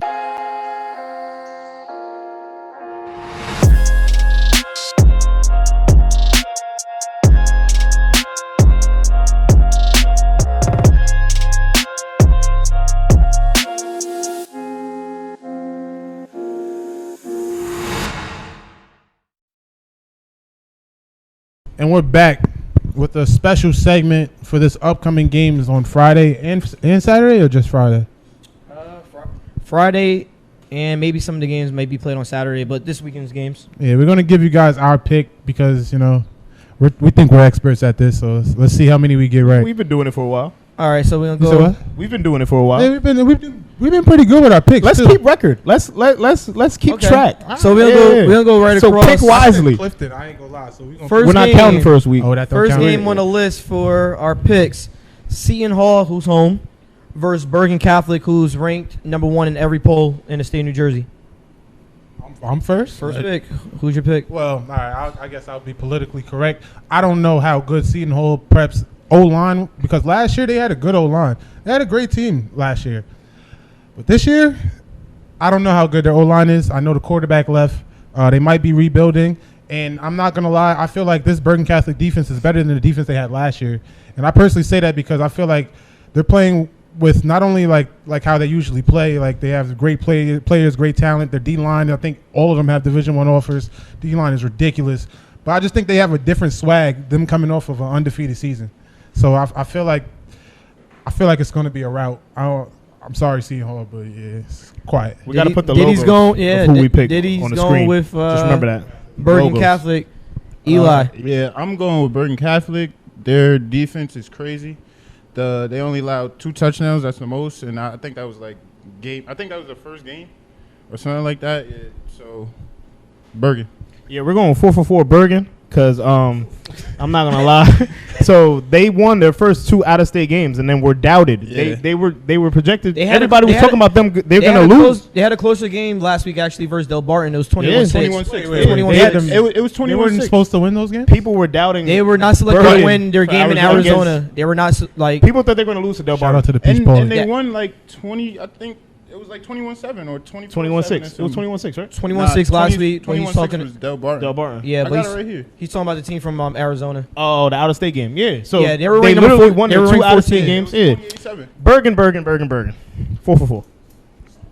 [SPEAKER 1] And we're back with a special segment for this upcoming games on Friday and Saturday, or just Friday?
[SPEAKER 6] Friday, and maybe some of the games may be played on Saturday, but this weekend's games.
[SPEAKER 1] Yeah, we're gonna give you guys our pick because we think we're experts at this. So let's see how many we get right.
[SPEAKER 4] We've been doing it for a while.
[SPEAKER 6] All right, so we're
[SPEAKER 1] You
[SPEAKER 6] gonna
[SPEAKER 1] said
[SPEAKER 6] go.
[SPEAKER 1] what?
[SPEAKER 4] We've been doing it for a while.
[SPEAKER 1] Yeah, we've been pretty good with our picks.
[SPEAKER 4] Let's
[SPEAKER 1] too.
[SPEAKER 4] keep record. Let's keep
[SPEAKER 6] Okay.
[SPEAKER 4] track.
[SPEAKER 6] So we're gonna go right
[SPEAKER 4] So
[SPEAKER 6] across.
[SPEAKER 4] pick wisely.
[SPEAKER 1] Clifton, I ain't gonna lie. So
[SPEAKER 6] First
[SPEAKER 4] We're not
[SPEAKER 6] game.
[SPEAKER 4] counting first week.
[SPEAKER 1] Oh, that don't
[SPEAKER 6] First
[SPEAKER 1] count.
[SPEAKER 6] game on the list for our picks: Seton Hall, who's home, versus Bergen Catholic, who's ranked number 1 in every poll in the state of New Jersey.
[SPEAKER 1] I'm first.
[SPEAKER 6] First pick. Who's your pick?
[SPEAKER 1] Well, all right. I guess I'll be politically correct. I don't know how good Seton Hall preps O-line, because last year they had a good O-line. They had a great team last year, but this year I don't know how good their O-line is. I know the quarterback left. They might be rebuilding. And I'm not going to lie, I feel like this Bergen Catholic defense is better than the defense they had last year. And I personally say that because I feel like they're playing with not only like how they usually play, like they have great players, great talent. Their D-line, I think all of them have Division I offers. D-line is ridiculous. But I just think they have a different swag, them coming off of an undefeated season. So I feel like it's going to be a rout. I'm sorry, Seton Hall, but yeah, it's quiet.
[SPEAKER 4] We got to put the logo of who we picked on the screen.
[SPEAKER 6] With,
[SPEAKER 4] just remember that.
[SPEAKER 6] Bergen
[SPEAKER 4] Logos.
[SPEAKER 6] Catholic, Eli.
[SPEAKER 2] Yeah, I'm going with Bergen Catholic. Their defense is crazy. They only allowed 2 touchdowns. That's the most, and I think that was like game. I think that was the first game or something like that. Yeah, so Bergen.
[SPEAKER 4] Yeah, we're going 4-for-4 Bergen because I'm not gonna lie. So they won their first 2 out-of-state games and then were doubted.
[SPEAKER 2] Yeah.
[SPEAKER 4] They were projected.
[SPEAKER 6] Everybody
[SPEAKER 4] was talking about them. They're gonna lose.
[SPEAKER 6] They had a closer game last week actually versus Del Barton. It was 21-6.
[SPEAKER 2] Yeah, 21-6. It was 21-6.
[SPEAKER 1] They weren't supposed to win those games?
[SPEAKER 4] People were doubting.
[SPEAKER 6] They were not selected
[SPEAKER 4] Bergen
[SPEAKER 6] to win their game in Arizona. They were not like.
[SPEAKER 4] People thought they were gonna lose to Del
[SPEAKER 1] Shout
[SPEAKER 4] Barton.
[SPEAKER 1] out to the Peach Bowl.
[SPEAKER 2] And they won like 20. I think it was like 21-7 or
[SPEAKER 4] 21-6. It was 21-6, right?
[SPEAKER 6] 21-6 last week when he's talking.
[SPEAKER 2] Was Del Barton.
[SPEAKER 4] Del Barton.
[SPEAKER 6] Yeah,
[SPEAKER 2] I
[SPEAKER 6] but
[SPEAKER 2] got it right here.
[SPEAKER 6] he's talking about the team from Arizona.
[SPEAKER 4] Oh, the out-of-state game. Yeah. So
[SPEAKER 6] Yeah, they were
[SPEAKER 4] they
[SPEAKER 6] ranked number
[SPEAKER 4] literally
[SPEAKER 6] 4
[SPEAKER 4] won
[SPEAKER 6] they
[SPEAKER 4] their
[SPEAKER 6] were
[SPEAKER 4] 2
[SPEAKER 6] ranked
[SPEAKER 4] out-of-state
[SPEAKER 6] 14.
[SPEAKER 4] games. Yeah.
[SPEAKER 2] 28-7.
[SPEAKER 4] Bergen. 4-for-4.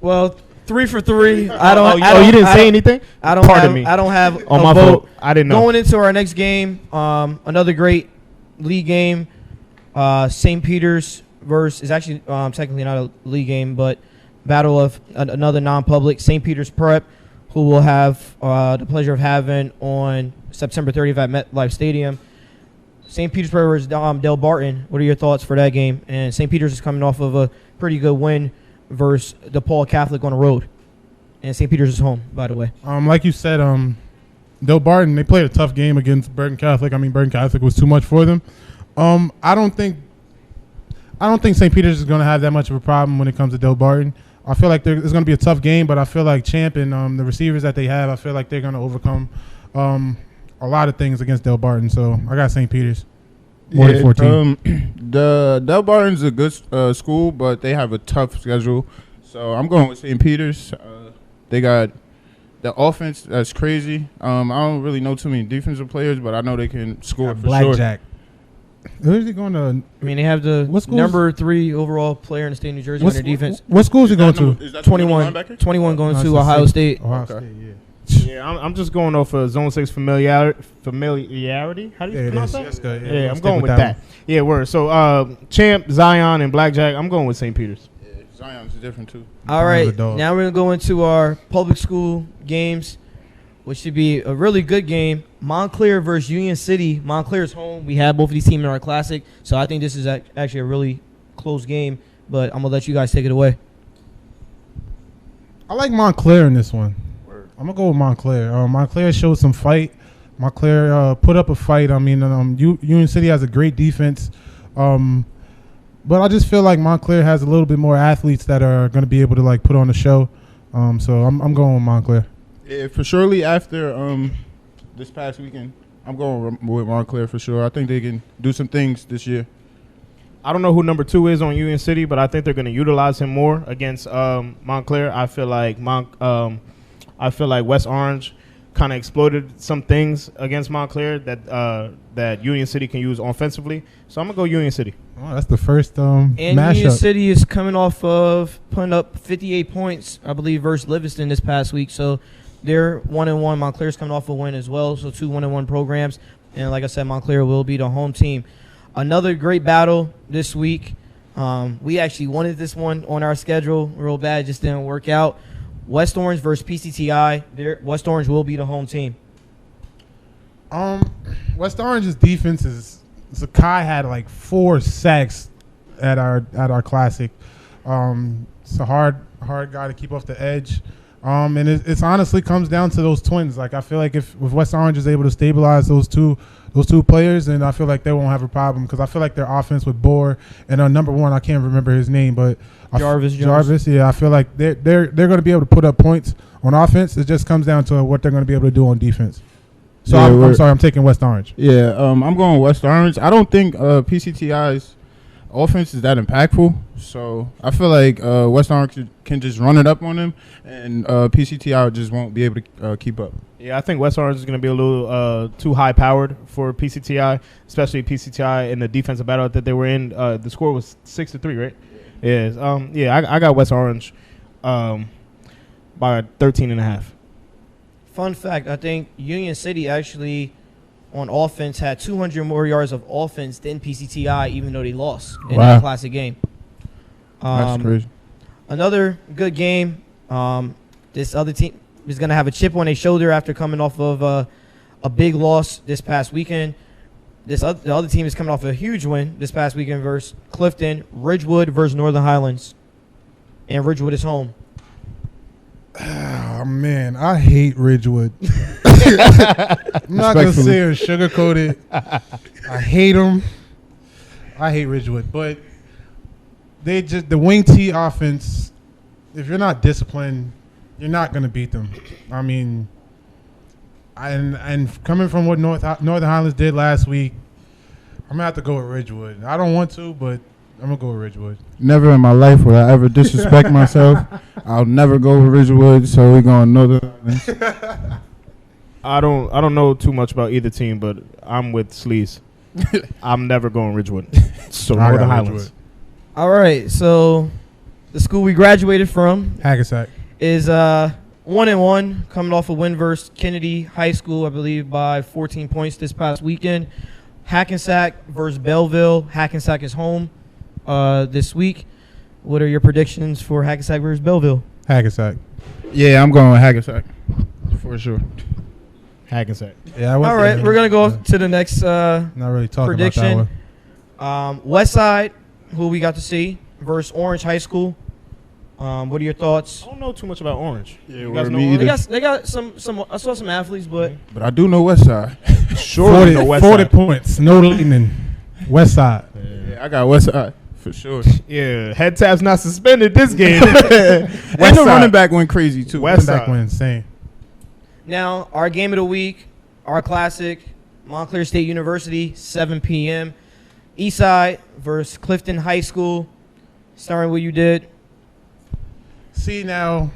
[SPEAKER 6] Well, 3 for 3. I
[SPEAKER 4] Oh, you didn't say anything? Pardon me.
[SPEAKER 6] I don't have
[SPEAKER 4] On
[SPEAKER 6] a
[SPEAKER 4] my
[SPEAKER 6] vote.
[SPEAKER 4] vote. I didn't know.
[SPEAKER 6] Going into our next game, another great league game. St. Peter's versus is actually technically not a league game, but battle of another non-public. St. Peter's Prep, who will have the pleasure of having on September 30th at MetLife Stadium. St. Peter's Prep versus Del Barton. What are your thoughts for that game? And St. Peter's is coming off of a pretty good win versus DePaul Catholic on the road. And St. Peter's is home, by the way.
[SPEAKER 1] Like you said, Del Barton, they played a tough game against Bergen Catholic. I mean, Bergen Catholic was too much for them. I don't think St. Peter's is going to have that much of a problem when it comes to Del Barton. I feel like it's going to be a tough game, but I feel like Champ and the receivers that they have, I feel like they're going to overcome a lot of things against Del Barton. So I got St. Peter's. More than 14.
[SPEAKER 2] The Del Barton's a good school, but they have a tough schedule. So I'm going with St. Peter's. They got the offense that's crazy. I don't really know too many defensive players, but I know they can score for
[SPEAKER 1] Blackjack. Who is he going to?
[SPEAKER 6] I mean, they have the number 3 overall player in the state of New Jersey on their defense.
[SPEAKER 1] What school is he going to?
[SPEAKER 2] Is that
[SPEAKER 6] 21 going to Ohio State.
[SPEAKER 1] Ohio
[SPEAKER 2] Okay.
[SPEAKER 1] State, yeah.
[SPEAKER 4] Yeah, I'm just going off of Zone 6 familiarity. How do you pronounce that?
[SPEAKER 1] That's good.
[SPEAKER 4] Yeah, I'm going with that. Yeah, word. So Champ, Zion, and Blackjack, I'm going with St. Peter's.
[SPEAKER 2] Yeah, Zion's different too.
[SPEAKER 6] All right,
[SPEAKER 1] the dog.
[SPEAKER 6] now we're going to go into our public school games, which should be a really good game. Montclair versus Union City. Montclair's home. We have both of these teams in our classic, so I think this is actually a really close game, but I'm going to let you guys take it away.
[SPEAKER 1] I like Montclair in this one. I'm going to go with Montclair. Montclair showed some fight. Montclair put up a fight. I mean, Union City has a great defense. But I just feel like Montclair has a little bit more athletes that are going to be able to, like, put on the show. So I'm going with Montclair.
[SPEAKER 2] Yeah, for surely after this past weekend, I'm going with Montclair for sure. I think they can do some things this year.
[SPEAKER 4] I don't know who number 2 is on Union City, but I think they're going to utilize him more against Montclair. I feel like West Orange kind of exploited some things against Montclair that Union City can use offensively. So I'm gonna go Union City.
[SPEAKER 1] Oh, that's the first
[SPEAKER 6] and
[SPEAKER 1] mashup.
[SPEAKER 6] Union City is coming off of putting up 58 points, I believe, versus Livingston this past week. So they're 1-1. Montclair's coming off a win as well. So 2 1-1 programs. And like I said, Montclair will be the home team. Another great battle this week. We actually wanted this one on our schedule real bad. Just didn't work out. West Orange versus PCTI. West Orange will be the home team.
[SPEAKER 1] West Orange's defense is Zakai had like 4 sacks at our classic. It's a hard guy to keep off the edge. And it's honestly comes down to those twins. Like I feel like if West Orange is able to stabilize those two players, then I feel like they won't have a problem because I feel like their offense with Bohr and number 1, I can't remember his name, but Jarvis. Yeah, I feel like they're going to be able to put up points on offense. It just comes down to what they're going to be able to do on defense. So
[SPEAKER 2] Yeah,
[SPEAKER 1] I'm sorry, I'm taking West Orange.
[SPEAKER 2] Yeah, I'm going West Orange. I don't think PCTI's offense is that impactful. So I feel like West Orange can just run it up on them, and PCTI just won't be able to keep up.
[SPEAKER 4] Yeah, I think West Orange is going to be a little too high-powered for PCTI, especially PCTI in the defensive battle that they were in. The score was 6-3, right? Yeah. I got West Orange by 13.5.
[SPEAKER 6] Fun fact, I think Union City actually on offense had 200 more yards of offense than PCTI, even though they lost in that classic game.
[SPEAKER 2] That's crazy.
[SPEAKER 6] Another good game. This other team is going to have a chip on their shoulder after coming off of a big loss this past weekend. The other team is coming off a huge win this past weekend versus Clifton. Ridgewood versus Northern Highlands. And Ridgewood is home.
[SPEAKER 1] Oh, man, I hate Ridgewood. I'm not going to sit here and sugarcoat it. I hate them. I hate Ridgewood. But the wing T offense, if you're not disciplined, you're not going to beat them. I mean, and coming from what Northern Highlands did last week, I'm going to have to go with Ridgewood. I don't want to, but I'm going to go with Ridgewood.
[SPEAKER 2] Never in my life would I ever disrespect myself. I'll never go with Ridgewood, so we're going Northern Highlands.
[SPEAKER 4] I don't know too much about either team, but I'm with Sleaze. I'm never going Ridgewood. So Northern Highlands.
[SPEAKER 1] Ridgewood.
[SPEAKER 6] All right, so the school we graduated from
[SPEAKER 1] Hackensack
[SPEAKER 6] is 1-1, coming off a win versus Kennedy High School, I believe, by 14 points this past weekend. Hackensack versus Belleville. Hackensack is home this week. What are your predictions for Hackensack versus Belleville?
[SPEAKER 1] Hackensack.
[SPEAKER 2] Yeah, I'm going with Hackensack for sure.
[SPEAKER 4] Hackensack.
[SPEAKER 1] Yeah.
[SPEAKER 6] All right, we're going to go to the next
[SPEAKER 1] not really talking
[SPEAKER 6] prediction.
[SPEAKER 1] about that one.
[SPEAKER 6] Westside, who we got to see, versus Orange High School. What are your thoughts?
[SPEAKER 4] I don't know too much about Orange.
[SPEAKER 2] Yeah,
[SPEAKER 4] You guys know
[SPEAKER 2] me
[SPEAKER 4] Orange?
[SPEAKER 2] either.
[SPEAKER 6] They got some. I saw some athletes, but
[SPEAKER 2] But I do know Westside.
[SPEAKER 4] Sure,
[SPEAKER 1] 40,
[SPEAKER 4] no West
[SPEAKER 1] 40
[SPEAKER 4] Side.
[SPEAKER 1] points. No lightning. West Side.
[SPEAKER 2] Yeah, I got Westside for sure.
[SPEAKER 4] Yeah, head tap's not suspended this game.
[SPEAKER 2] And the
[SPEAKER 4] Side.
[SPEAKER 2] running back went crazy too.
[SPEAKER 4] West
[SPEAKER 1] Back
[SPEAKER 4] Side.
[SPEAKER 1] went insane.
[SPEAKER 6] now our game of the week, our classic, Montclair State University, 7 p.m. Eastside versus Clifton High School. Starring what you did.
[SPEAKER 1] See, now,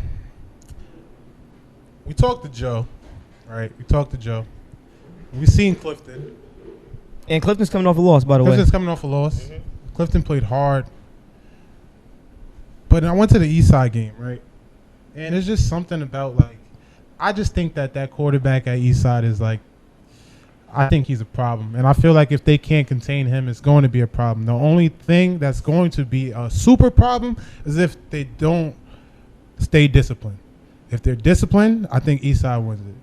[SPEAKER 1] we talked to Joe, right? We talked to Joe. We seen Clifton.
[SPEAKER 6] And Clifton's coming off a loss, by the way.
[SPEAKER 1] Clifton's coming off a loss. Clifton played hard. But I went to the Eastside game, right? And it's just something about, like, I just think that quarterback at Eastside is, like, I think he's a problem. And I feel like if they can't contain him, it's going to be a problem. The only thing that's going to be a super problem is if they don't stay disciplined. If they're disciplined, I think Eastside wins it.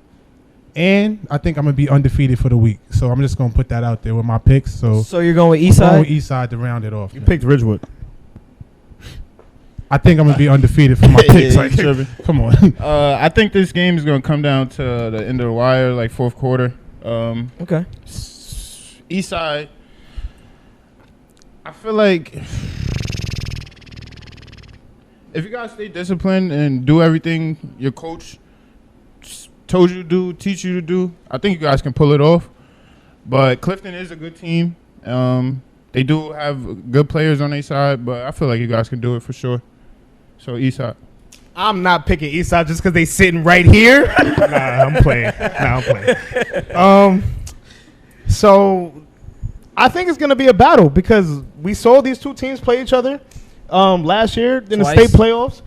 [SPEAKER 1] And I think I'm going to be undefeated for the week. So I'm just going to put that out there with my picks. So
[SPEAKER 6] you're going with
[SPEAKER 1] I'm
[SPEAKER 6] Eastside?
[SPEAKER 1] going with Eastside to round it off.
[SPEAKER 4] You
[SPEAKER 1] man.
[SPEAKER 4] picked Ridgewood.
[SPEAKER 1] I think I'm going to be undefeated for my picks.
[SPEAKER 2] Yeah,
[SPEAKER 1] Like,
[SPEAKER 2] you tripping.
[SPEAKER 1] come on.
[SPEAKER 2] I think this game is going to come down to the end of the wire, like fourth quarter.
[SPEAKER 6] Okay.
[SPEAKER 2] Eastside, I feel like if you guys stay disciplined and do everything your coach told you to do, teach you to do, I think you guys can pull it off. But Clifton is a good team. They do have good players on their side, but I feel like you guys can do it for sure. So Eastside.
[SPEAKER 4] I'm not picking Eastside just because they sitting right here. I'm playing. So I think it's going to be a battle because we saw these two teams play each other last year in the state playoffs.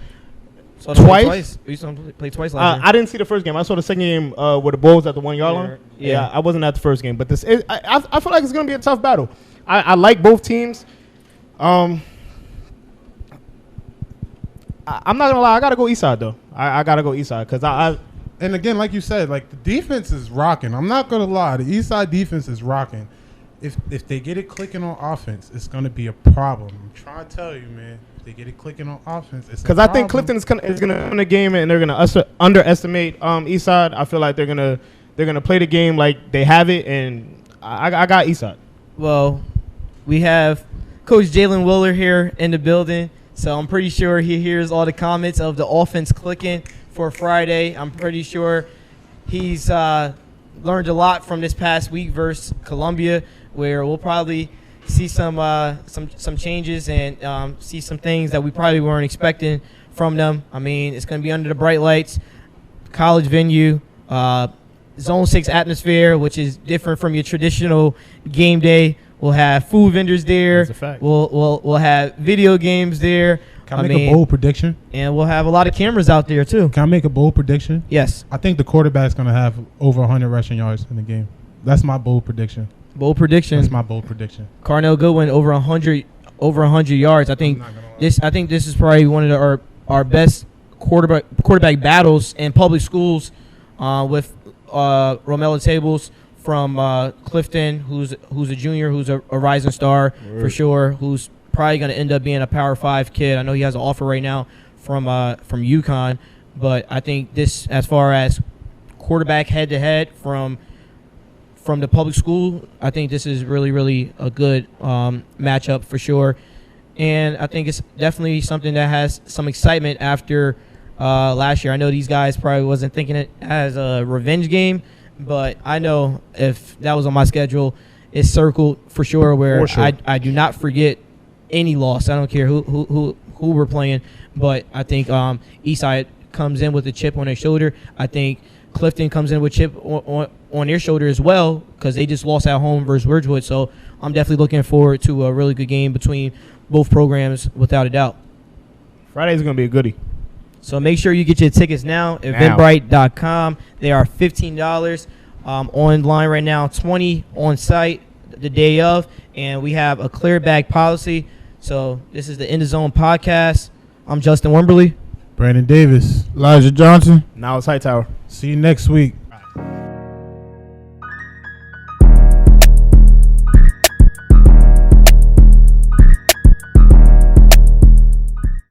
[SPEAKER 6] So
[SPEAKER 4] Twice?
[SPEAKER 6] We saw them play twice last year.
[SPEAKER 4] I didn't see the first game. I saw the second game with the Bulls at the 1 yard line.
[SPEAKER 6] Yeah.
[SPEAKER 4] I wasn't at the first game, but I feel like it's going to be a tough battle. I like both teams. I'm not gonna lie. I gotta go Eastside though. I gotta go Eastside because
[SPEAKER 1] And again, like you said, like the defense is rocking. I'm not gonna lie, the Eastside defense is rocking. If they get it clicking on offense, it's gonna be a problem. I'm trying to tell you, man. If they get it clicking on offense, it's
[SPEAKER 4] because I think Clifton is gonna win the game and they're gonna underestimate Eastside. I feel like they're gonna play the game like they have it, and I got Eastside.
[SPEAKER 6] Well, we have Coach Jalen Willer here in the building. So I'm pretty sure he hears all the comments of the offense clicking for Friday. I'm pretty sure he's learned a lot from this past week versus Columbia, where we'll probably see some changes and see some things that we probably weren't expecting from them. I mean, it's going to be under the bright lights, college venue, Zone 6 atmosphere, which is different from your traditional game day. We'll have food vendors there.
[SPEAKER 4] That's a fact.
[SPEAKER 6] We'll have video games there.
[SPEAKER 1] Can I make a bold prediction?
[SPEAKER 6] And we'll have a lot of cameras out there too.
[SPEAKER 1] Can I make a bold prediction?
[SPEAKER 6] Yes.
[SPEAKER 1] I think the quarterback's going to have over 100 rushing yards in the game. That's my bold prediction.
[SPEAKER 6] Bold prediction.
[SPEAKER 1] That's my bold prediction.
[SPEAKER 6] Carnell Goodwin over 100 yards. I think this is probably one of our best quarterback battles in public schools with Romello Tables from Clifton, who's a junior, who's a rising star for sure, who's probably going to end up being a Power 5 kid. I know he has an offer right now from UConn, but I think this, as far as quarterback head-to-head from the public school, I think this is really, really a good matchup for sure. And I think it's definitely something that has some excitement after last year. I know these guys probably wasn't thinking it as a revenge game, but I know if that was on my schedule, it's circled for sure where I do not forget any loss. I don't care who we're playing, but I think Eastside comes in with a chip on their shoulder. I think Clifton comes in with a chip on their shoulder as well because they just lost at home versus Ridgewood. So I'm definitely looking forward to a really good game between both programs without a doubt.
[SPEAKER 4] Friday's going to be a goodie.
[SPEAKER 6] So make sure you get your tickets now. Eventbrite.com. They are $15 online right now, $20 on site the day of, and we have a clear bag policy. So this is the In the Zone podcast. I'm Justin Wimberly.
[SPEAKER 1] Brandon Davis.
[SPEAKER 2] Elijah Johnson.
[SPEAKER 4] Now it's Hightower.
[SPEAKER 1] See you next week.